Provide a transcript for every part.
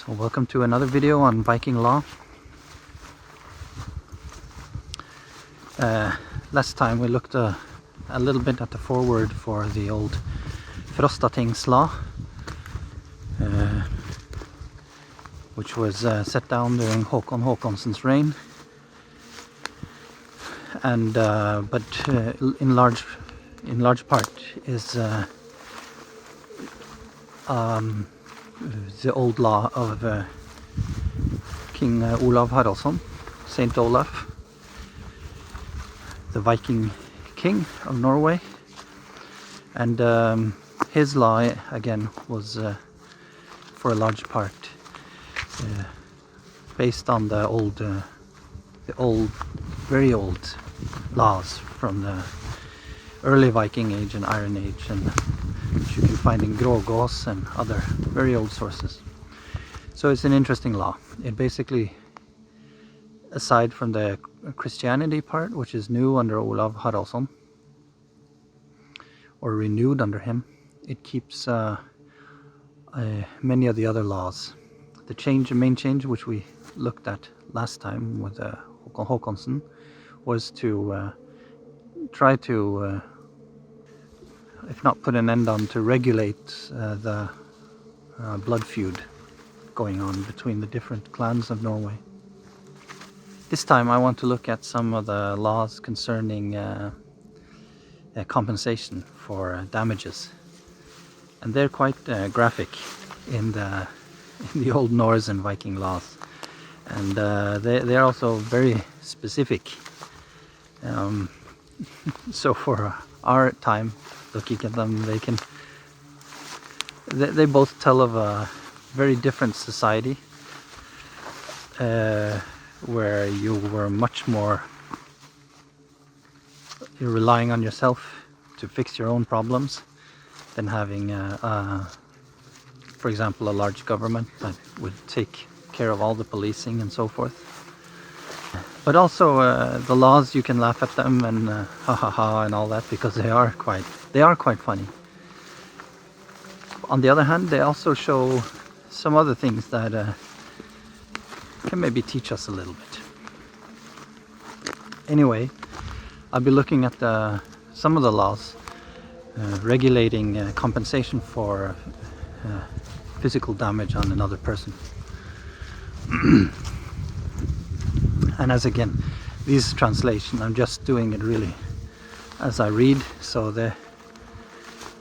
So welcome to another video on Viking Law. Last time we looked a little bit at the foreword for the old Frostating's Law, which was set down during Håkon Håkonsson's reign, and but in large part is the old law of King Olav Haraldsson, Saint Olaf, the Viking king of Norway, and his law again was for a large part based on the very old laws from the early Viking Age and Iron Age, and which you can find in Grågås and other very old sources. So it's an interesting law. It basically, aside from the Christianity part, which is new under Olav Haraldsson, or renewed under him, it keeps many of the other laws. The main change, which we looked at last time with Håkon Håkonsson, was to try to if not put an end on, to regulate the blood feud going on between the different clans of Norway. This time I want to look at some of the laws concerning compensation for damages, and they're quite graphic in the old Norse and Viking laws, and they're also very specific. So for our time, looking at them, they both tell of a very different society, where you were much more, you're relying on yourself to fix your own problems than having for example, a large government that would take care of all the policing and so forth. But also the laws, you can laugh at them and ha ha ha and all that, because they are quite funny. On the other hand, they also show some other things that can maybe teach us a little bit. Anyway, I'll be looking at some of the laws regulating compensation for physical damage on another person. And as again, these translations, I'm just doing it really as I read, so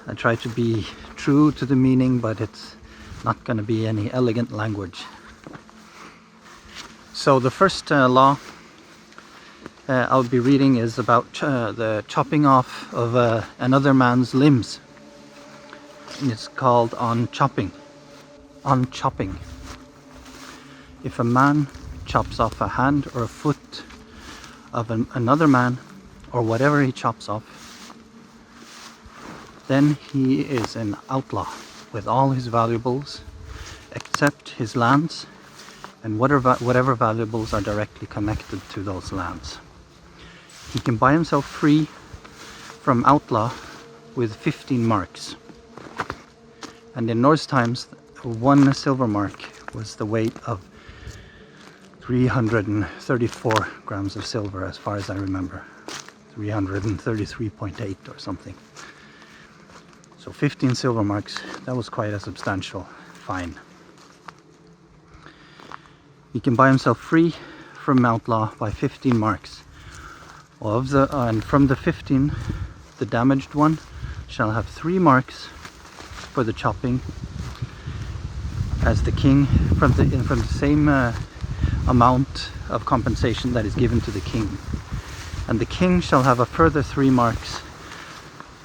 I try to be true to the meaning, but it's not going to be any elegant language. So the first law I'll be reading is about the chopping off of another man's limbs. And it's called on chopping. On chopping. If a man chops off a hand or a foot of another man, or whatever he chops off, then he is an outlaw with all his valuables except his lands and whatever valuables are directly connected to those lands. He can buy himself free from outlaw with 15 marks. And in Norse times, 1 silver mark was the weight of 334 grams of silver, as far as I remember. 333.8 or something. So 15 silver marks, that was quite a substantial fine. He can buy himself free from outlaw by 15 marks. And from the 15, the damaged one shall have 3 marks for the chopping, as the king, from the same amount of compensation that is given to the king. And the king shall have a further 3 marks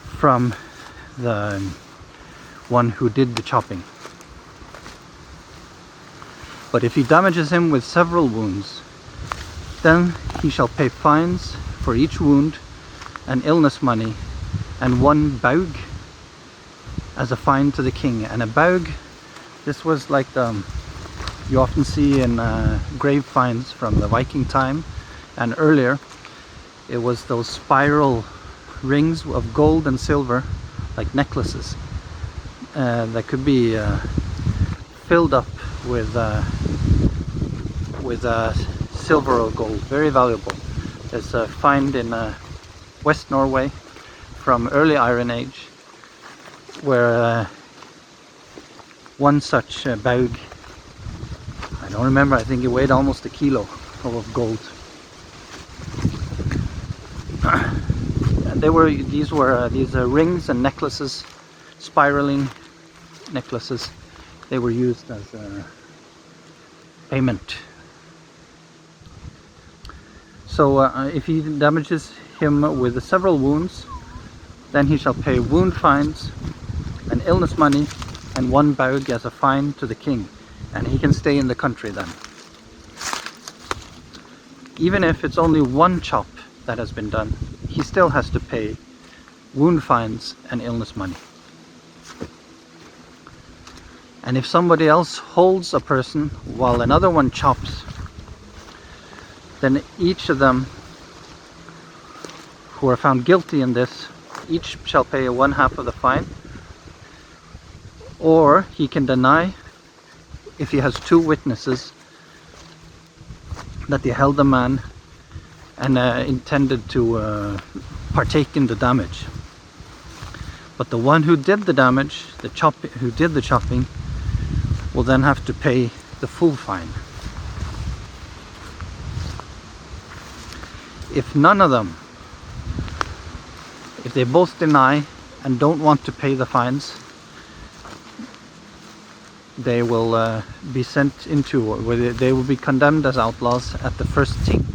from the one who did the chopping. But if he damages him with several wounds, then he shall pay fines for each wound and illness money, and 1 baug as a fine to the king. And a baug, this was like you often see in grave finds from the Viking time and earlier. It was those spiral rings of gold and silver, like necklaces, that could be filled up with silver or gold, very valuable. There's a find in West Norway from early Iron Age, where one such baug, I don't remember, I think it weighed almost a kilo of gold. And these rings and necklaces, spiraling necklaces. They were used as payment. So if he damages him with several wounds, then he shall pay wound fines and illness money and 1 baug as a fine to the king, and he can stay in the country then. Even if it's only 1 chop that has been done, he still has to pay wound fines and illness money. And if somebody else holds a person while another one chops, then each of them who are found guilty in this, each shall pay 1/2 of the fine, or he can deny, if he has 2 witnesses, that they held the man and intended to partake in the damage. But the one who did the damage, who did the chopping, will then have to pay the full fine. If none of them, if they both deny and don't want to pay the fines, they will be sent into, they will be condemned as outlaws at the first ting.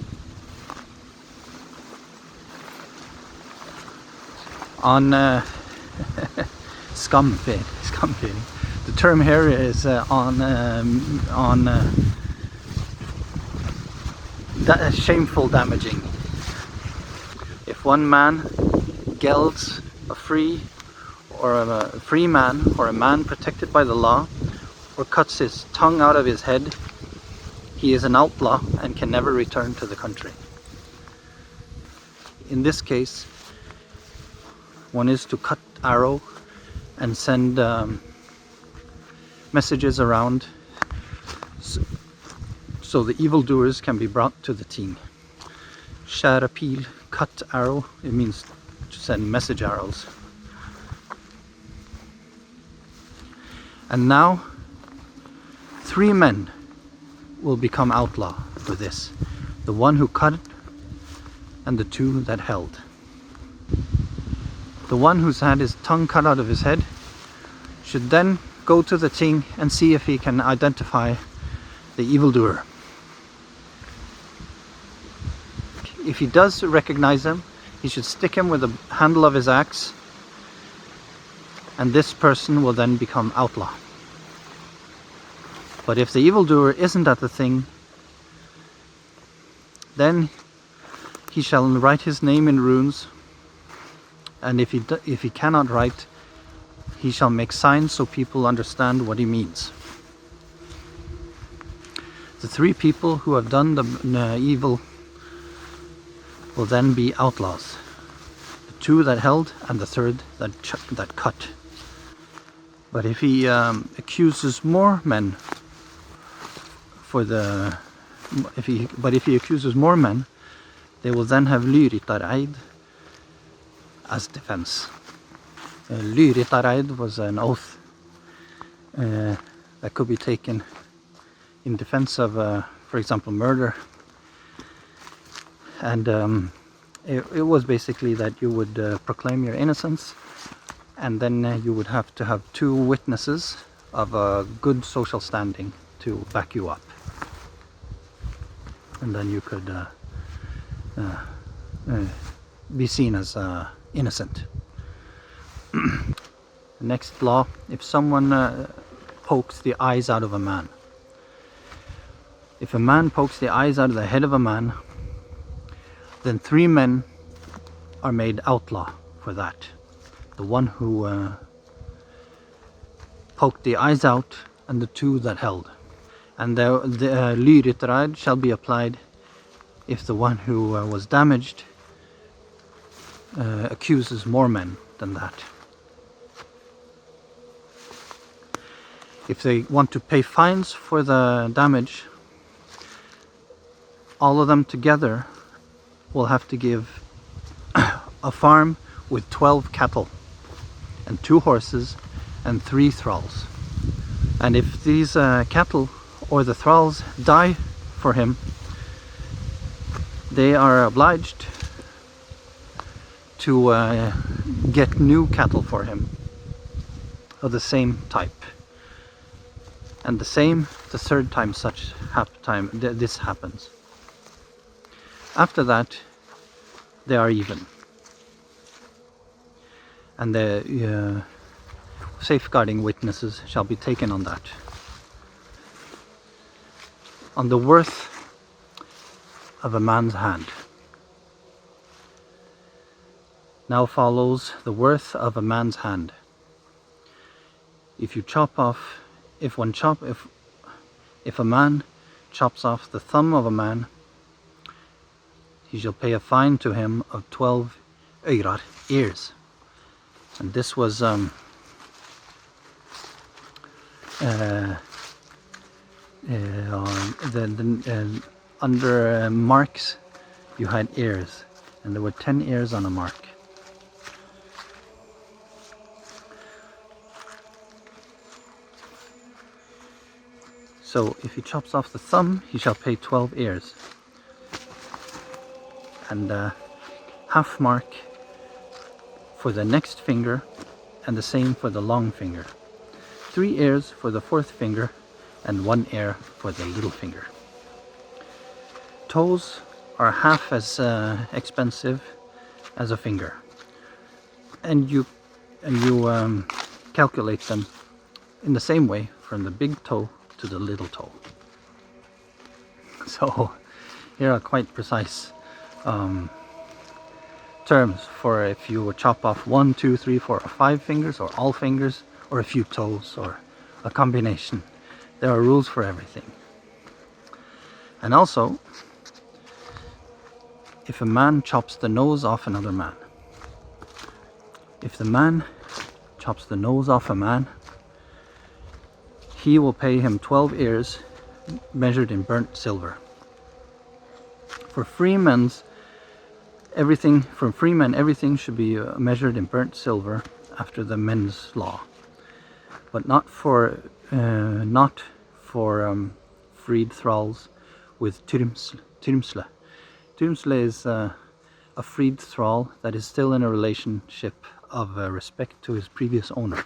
On skamfering. The term here is shameful damaging. If one man gelds a free man or a man protected by the law, or cuts his tongue out of his head, he is an outlaw and can never return to the country. In this case, one is to cut arrow and send messages around so the evildoers can be brought to the ting. Skjære pil, cut arrow, it means to send message arrows. And now 3 men will become outlaw for this. The one who cut and the 2 that held. The one who's had his tongue cut out of his head should then go to the ting and see if he can identify the evildoer. If he does recognize him, he should stick him with the handle of his axe, and this person will then become outlaw. But if the evildoer isn't at the thing, then he shall write his name in runes, and if he cannot write, he shall make signs so people understand what he means. The 3 people who have done the evil will then be outlaws. The 2 that held and the 3rd that cut. But if he accuses more men if he accuses more men, they will then have lyrittareid as defense. Lyrittareid was an oath that could be taken in defense of, for example, murder. And it was basically that you would proclaim your innocence, and then you would have to have 2 witnesses of a good social standing to back you up. And then you could be seen as innocent. The next law, if someone pokes the eyes out of a man. If a man pokes the eyes out of the head of a man, then 3 men are made outlaw for that. The one who poked the eyes out and the 2 that held. And the lyrittareid shall be applied if the one who was damaged accuses more men than that. If they want to pay fines for the damage, all of them together will have to give a farm with 12 cattle and 2 horses and 3 thralls. And if these cattle or the thralls die for him, they are obliged to get new cattle for him of the same type. And the same the third time this happens. After that, they are even. And the safeguarding witnesses shall be taken on that. On the worth of a man's hand. Now follows the worth of a man's hand. If you chop off, if a man chops off the thumb of a man, he shall pay a fine to him of 12 øyrar, ears. And this was under marks you had ears, and there were 10 ears on a mark. So if he chops off the thumb, he shall pay 12 ears, and half mark for the next finger, and the same for the long finger. 3 ears for the 4th finger, and 1 ear for the little finger. Toes are half as expensive as a finger, and you calculate them in the same way from the big toe to the little toe. So here are quite precise terms for if you chop off 1, 2, 3, 4, or 5 fingers, or all fingers, or a few toes, or a combination. There are rules for everything. And also, if a man chops the nose off another man, if the man chops the nose off a man, he will pay him 12 ears measured in burnt silver. For freemen, everything should be measured in burnt silver after the men's law, but not for freed thralls with tyrmsle. Tyrmsle is a freed thrall that is still in a relationship of respect to his previous owner.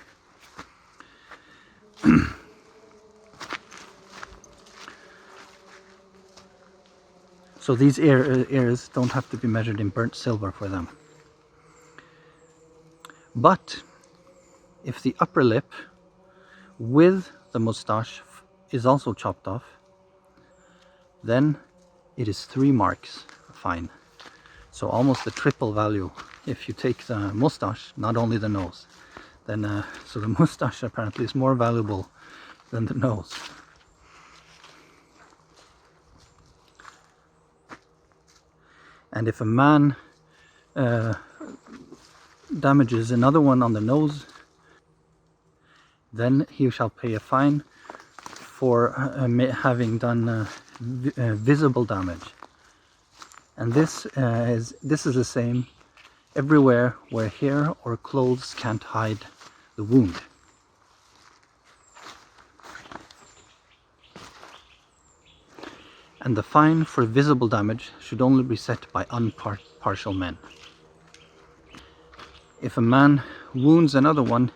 So these ears don't have to be measured in burnt silver for them. But if the upper lip with the moustache is also chopped off, then it is 3 marks fine. So almost the triple value if you take the moustache, not only the nose. Then so the moustache apparently is more valuable than the nose. And if a man damages another one on the nose, then he shall pay a fine for having done visible damage. And this is the same everywhere where hair or clothes can't hide the wound. And the fine for visible damage should only be set by impartial men. If a man wounds another one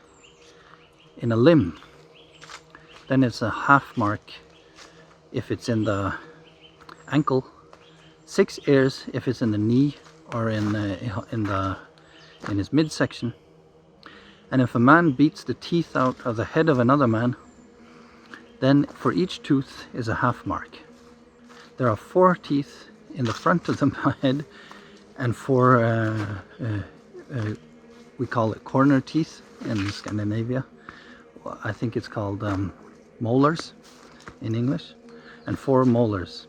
in a limb, then it's a half mark if it's in the ankle, 6 ears if it's in the knee or in his midsection. And if a man beats the teeth out of the head of another man, then for each tooth is a half mark. There are 4 teeth in the front of the head, and 4 we call it corner teeth in Scandinavia. I think it's called molars in English, and 4 molars.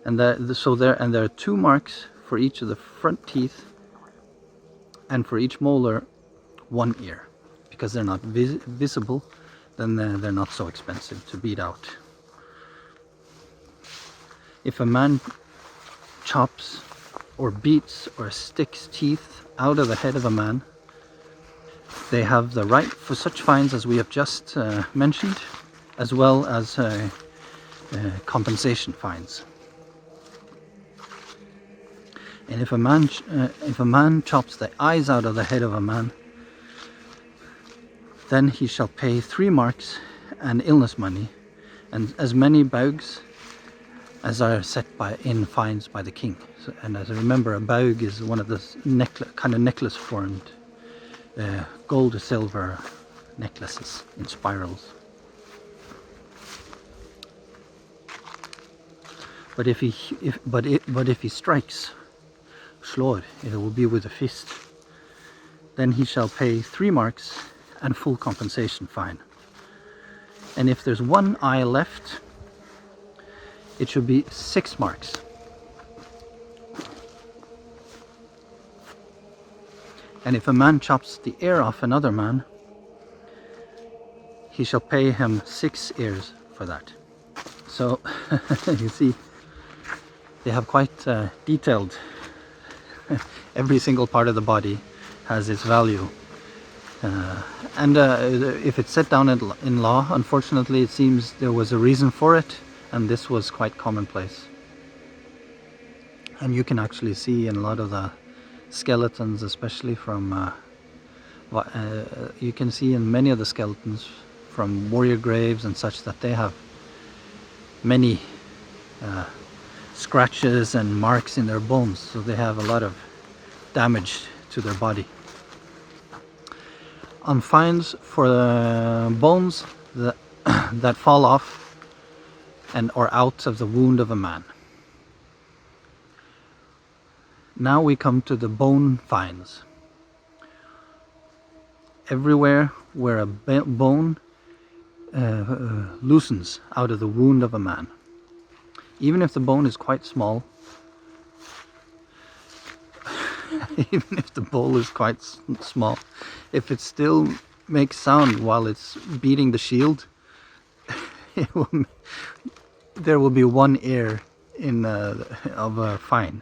And there are 2 marks for each of the front teeth, and for each molar 1 ear, because they're not visible. then they're not so expensive to beat out. If a man chops or beats or sticks teeth out of the head of a man, they have the right for such fines as we have just mentioned, as well as compensation fines. And if a man chops the eyes out of the head of a man, then he shall pay 3 marks and illness money, and as many baugs as are set in fines by the king. So, and as I remember, a baug is one of the kind of necklace formed gold or silver necklaces in spirals. But if he strikes, slår, it will be with a fist, then he shall pay 3 marks and full compensation fine. And if there's 1 eye left, it should be 6 marks. And if a man chops the ear off another man, he shall pay him 6 ears for that. So you see, they have quite detailed. Every single part of the body has its value. And if it's set down in law, unfortunately it seems there was a reason for it, and this was quite commonplace. And you can actually see in a lot of the skeletons, especially from you can see in many of the skeletons from warrior graves and such, that they have many scratches and marks in their bones, so they have a lot of damage to their body. On fines for the bones that fall off or out of the wound of a man. Now we come to the bone fines. Everywhere where a bone loosens out of the wound of a man, even if the bone is quite small, even if the bone is quite small, if it still makes sound while it's beating the shield, there will be 1 ear of a fine.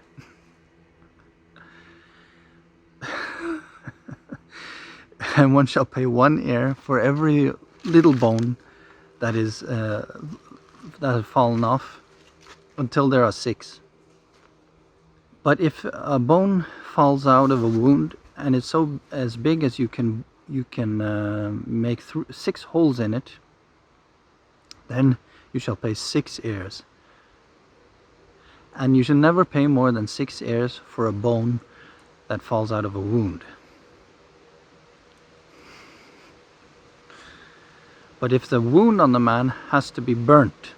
And one shall pay 1 ear for every little bone that has fallen off, until there are 6. But if a bone falls out of a wound and it's so as big as you can make 6 holes in it, then you shall pay 6 ears. And you should never pay more than 6 ears for a bone that falls out of a wound. But if the wound on the man has to be burnt,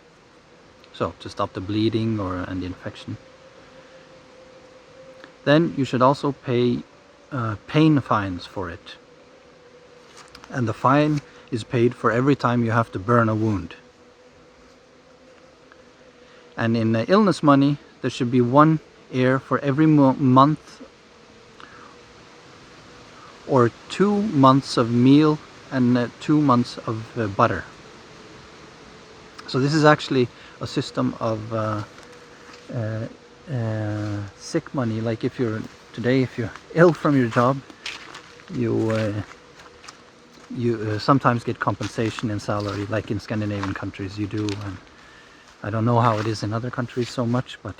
so to stop the bleeding and the infection, then you should also pay pain fines for it. And the fine is paid for every time you have to burn a wound. And in illness money, there should be 1 ear for every month, or 2 months of meal and 2 months of butter. So this is actually a system of sick money. Like if you're ill from your job, you sometimes get compensation in salary, like in Scandinavian countries you do. And I don't know how it is in other countries so much, but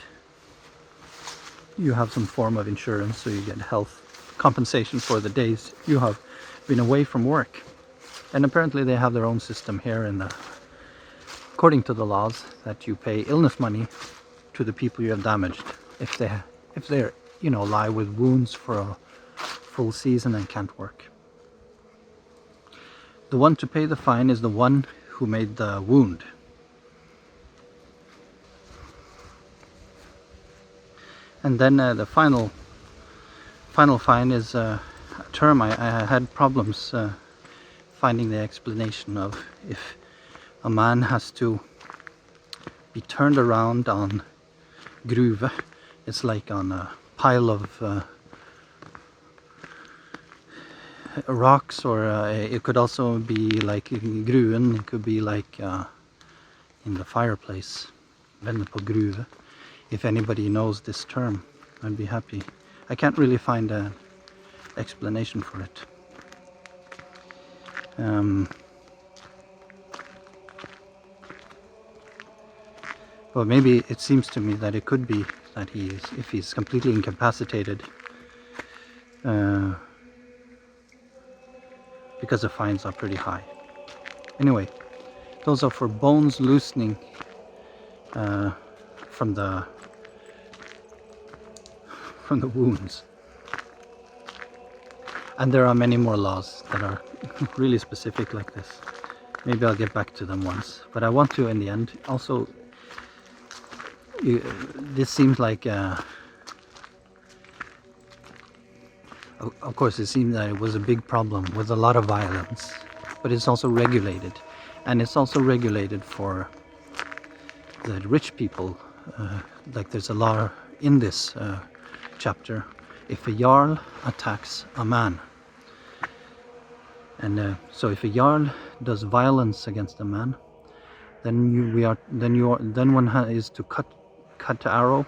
you have some form of insurance, so you get health compensation for the days you have been away from work. And apparently they have their own system here according to the laws, that you pay illness money to the people you have damaged if they're lie with wounds for a full season and can't work. The one to pay the fine is the one who made the wound. And then the final fine is a term I had problems finding the explanation of. If a man has to be turned around on gruve, it's like on a pile of rocks, or it could also be like gruen. It could be like in the fireplace. Vende på gruve. If anybody knows this term, I'd be happy. I can't really find an explanation for it. Well, maybe it seems to me that it could be that if he's completely incapacitated, because the fines are pretty high. Anyway, those are for bones loosening from the wounds. And there are many more laws that are really specific like this. Maybe I'll get back to them once. But I want to, in the end, also... this seems like... of course, it seems that it was a big problem with a lot of violence. But it's also regulated. And it's also regulated for the rich people. Like there's a law in this chapter. If a Jarl attacks a man, and so if a Jarl does violence against a man, then one is to cut the arrow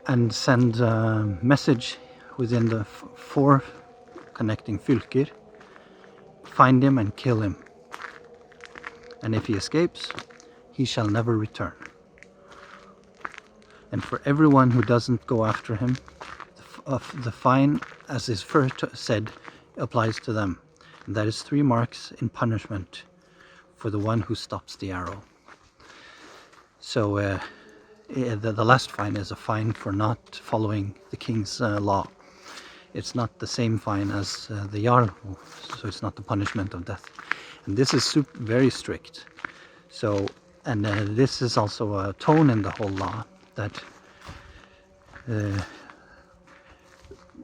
and send a message within the 4 connecting fylker, find him and kill him. And if he escapes, he shall never return. And for everyone who doesn't go after him, the fine, as is first said, applies to them. And that is 3 marks in punishment for the one who stops the arrow. So the last fine is a fine for not following the king's law. It's not the same fine as the Jarl, so it's not the punishment of death. And this is very strict. So, and this is also a tone in the whole law, that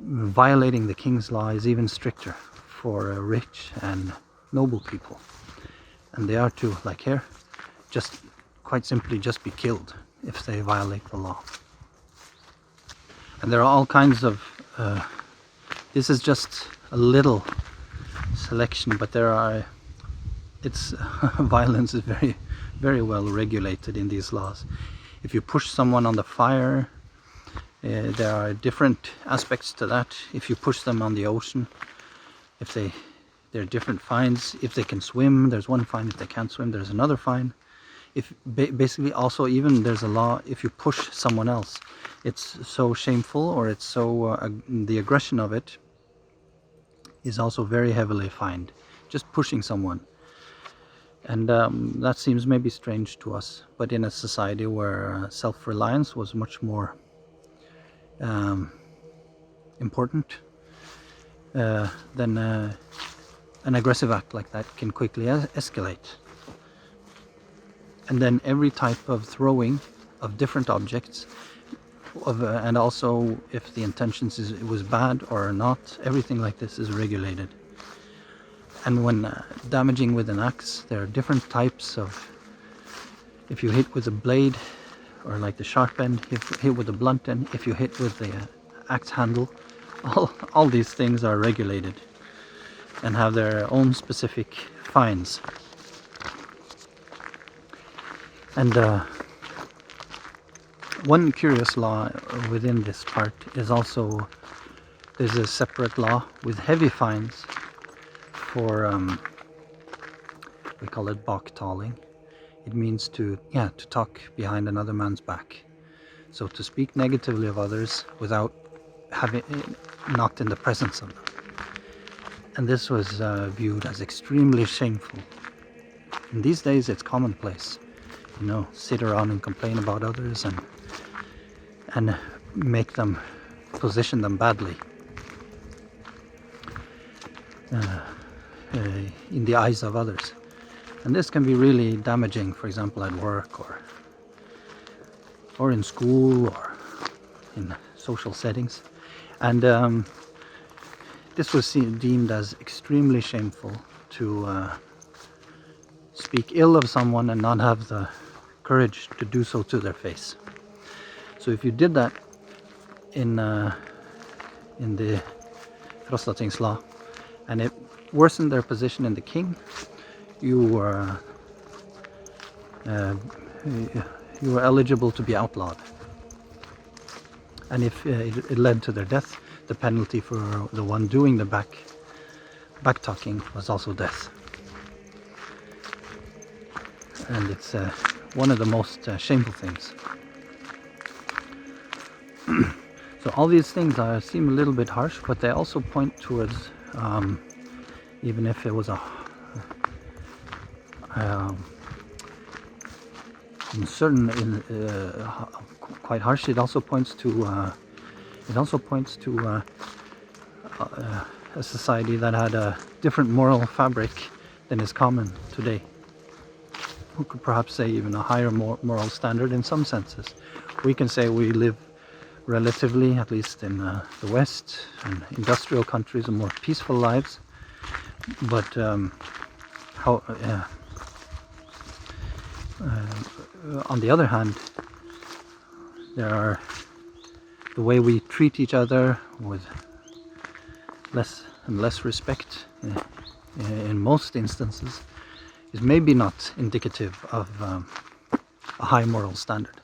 violating the king's law is even stricter for rich and noble people. And they are to, like here, just quite simply just be killed if they violate the law. And there are all kinds of... this is just a little selection, but there are... violence is very, very well regulated in these laws. If you push someone on the fire, there are different aspects to that. If you push them on the ocean, there are different fines. If they can swim, there's one fine. If they can't swim, there's another fine. If basically also even there's a law if you push someone else, it's so shameful, or it's so the aggression of it is also very heavily fined. Just pushing someone. And that seems maybe strange to us, but in a society where self-reliance was much more important, then an aggressive act like that can quickly escalate. And then every type of throwing of different objects, and also if the intentions it was bad or not, everything like this is regulated. And when damaging with an axe, there are different types of... If you hit with a blade, or like the sharp end, if you hit with the blunt end, if you hit with the axe handle, all these things are regulated and have their own specific fines. And one curious law within this part is also, there's a separate law with heavy fines for, we call it baktaling. It means to talk behind another man's back. So to speak negatively of others without not in the presence of them. And this was viewed as extremely shameful. And these days it's commonplace. Sit around and complain about others and make them, position them badly in the eyes of others. And this can be really damaging, for example, at work or in school or in social settings. And this was deemed as extremely shameful to speak ill of someone and not have the courage to do so to their face. So if you did that in the Frostating's law, and it worsened their position in the king. You were eligible to be outlawed, and if it led to their death, the penalty for the one doing the back talking was also death. And it's one of the most shameful things. So all these things seem a little bit harsh, but they also point towards, even if it was quite harsh, it also points to a society that had a different moral fabric than is common today. We could perhaps say even a higher moral standard in some senses. We can say we live relatively, at least in the West and industrial countries, more peaceful lives. But on the other hand, there are the way we treat each other with less and less respect in most instances is maybe not indicative of a high moral standard.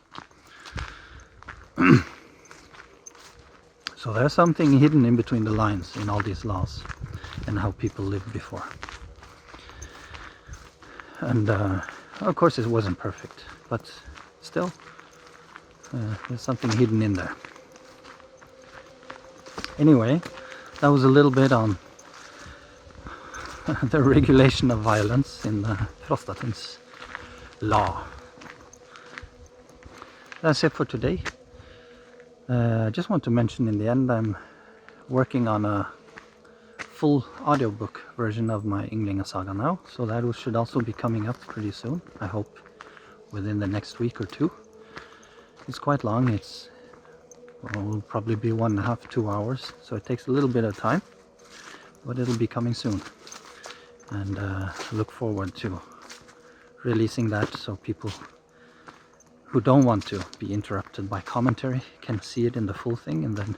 So there's something hidden in between the lines in all these laws and how people lived before. And of course it wasn't perfect, but still there's something hidden in there. Anyway, that was a little bit on the regulation of violence in Frostating's law. That's it for today. I just want to mention in the end I'm working on a full audiobook version of my Ynglinga saga now, so that should also be coming up pretty soon. I hope within the next week or two. It's quite long. It will probably be 1.5 to 2 hours, so it takes a little bit of time, but it'll be coming soon. And look forward to releasing that so people who don't want to be interrupted by commentary can see it in the full thing, and then,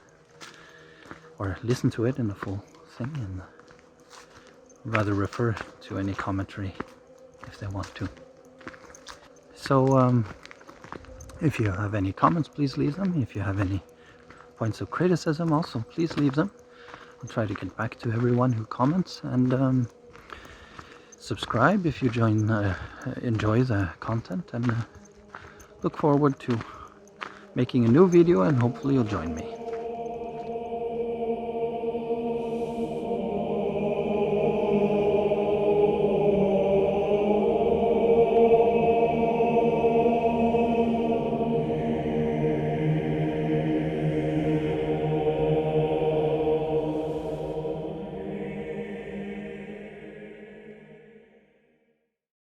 or listen to it in the full thing, and rather refer to any commentary if they want to. So if you have any comments, please leave them. If you have any points of criticism, also please leave them. I'll try to get back to everyone who comments, and subscribe if you enjoy the content, and look forward to making a new video, and hopefully you'll join me.